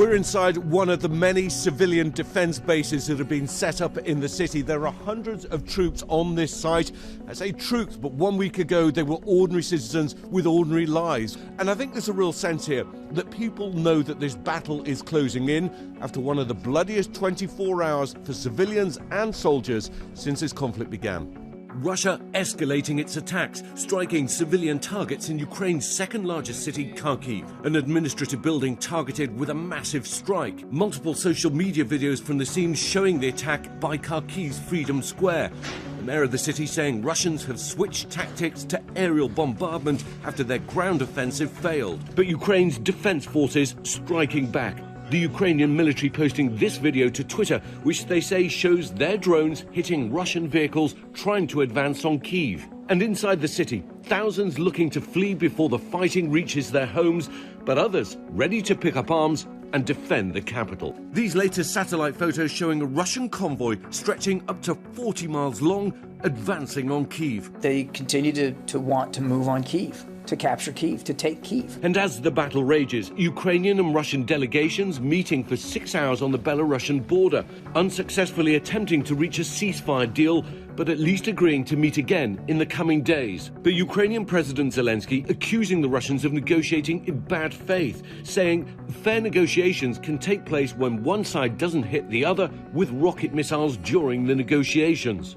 We're inside one of the many civilian defence bases that have been set up in the city. There are hundreds of troops on this site. I say troops, but 1 week ago they were ordinary citizens with ordinary lives. And I think there's a real sense here that people know that this battle is closing in after one of the bloodiest 24 hours for civilians and soldiers since this conflict began. Russia escalating its attacks, striking civilian targets in Ukraine's second-largest city, Kharkiv, an administrative building targeted with a massive strike. Multiple social media videos from the scene showing the attack by Kharkiv's Freedom Square. The mayor of the city saying Russians have switched tactics to aerial bombardment after their ground offensive failed. But Ukraine's defense forces striking back. The Ukrainian military posting this video to Twitter, which they say shows their drones hitting Russian vehicles trying to advance on Kyiv. And inside the city, thousands looking to flee before the fighting reaches their homes, but others ready to pick up arms and defend the capital. These latest satellite photos showing a Russian convoy stretching up to 40 miles long, advancing on Kyiv. They continue to want to move on Kyiv, to capture Kyiv, to take Kyiv. And as the battle rages, Ukrainian and Russian delegations meeting for 6 hours on the Belarusian border, unsuccessfully attempting to reach a ceasefire deal, but at least agreeing to meet again in the coming days. The Ukrainian President Zelensky accusing the Russians of negotiating in bad faith, saying fair negotiations can take place when one side doesn't hit the other with rocket missiles during the negotiations.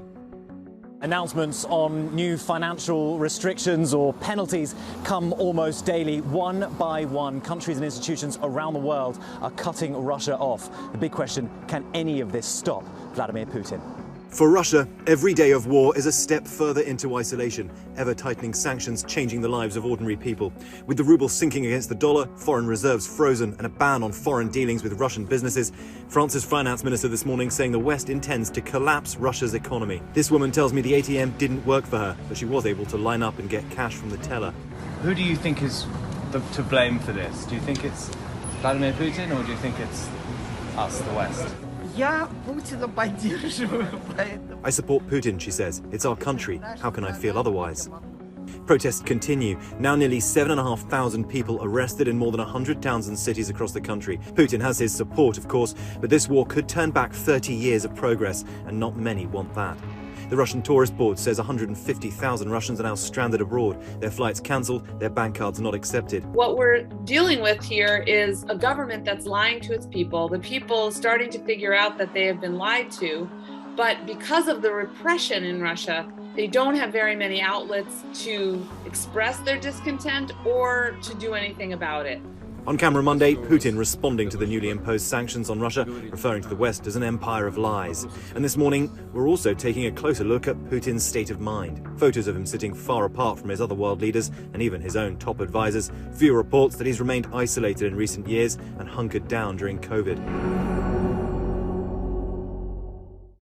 Announcements on new financial restrictions or penalties come almost daily. One by one, countries and institutions around the world are cutting Russia off. The big question, can any of this stop Vladimir Putin? For Russia, every day of war is a step further into isolation, ever-tightening sanctions changing the lives of ordinary people. With the ruble sinking against the dollar, foreign reserves frozen, and a ban on foreign dealings with Russian businesses, France's finance minister this morning saying the West intends to collapse Russia's economy. This woman tells me the ATM didn't work for her, but she was able to line up and get cash from the teller. Who do you think is to blame for this? Do you think it's Vladimir Putin, or do you think it's us, the West? I support Putin, she says. It's our country. How can I feel otherwise? Protests continue. Now nearly 7,500 people arrested in more than 100 towns and cities across the country. Putin has his support, of course, but this war could turn back 30 years of progress, and not many want that. The Russian Tourist Board says 150,000 Russians are now stranded abroad. Their flights cancelled, their bank cards not accepted. What we're dealing with here is a government that's lying to its people, the people starting to figure out that they have been lied to, but because of the repression in Russia, they don't have very many outlets to express their discontent or to do anything about it. On camera Monday, Putin responding to the newly imposed sanctions on Russia, referring to the West as an empire of lies. And this morning, we're also taking a closer look at Putin's state of mind. Photos of him sitting far apart from his other world leaders and even his own top advisors. Few reports that he's remained isolated in recent years and hunkered down during COVID.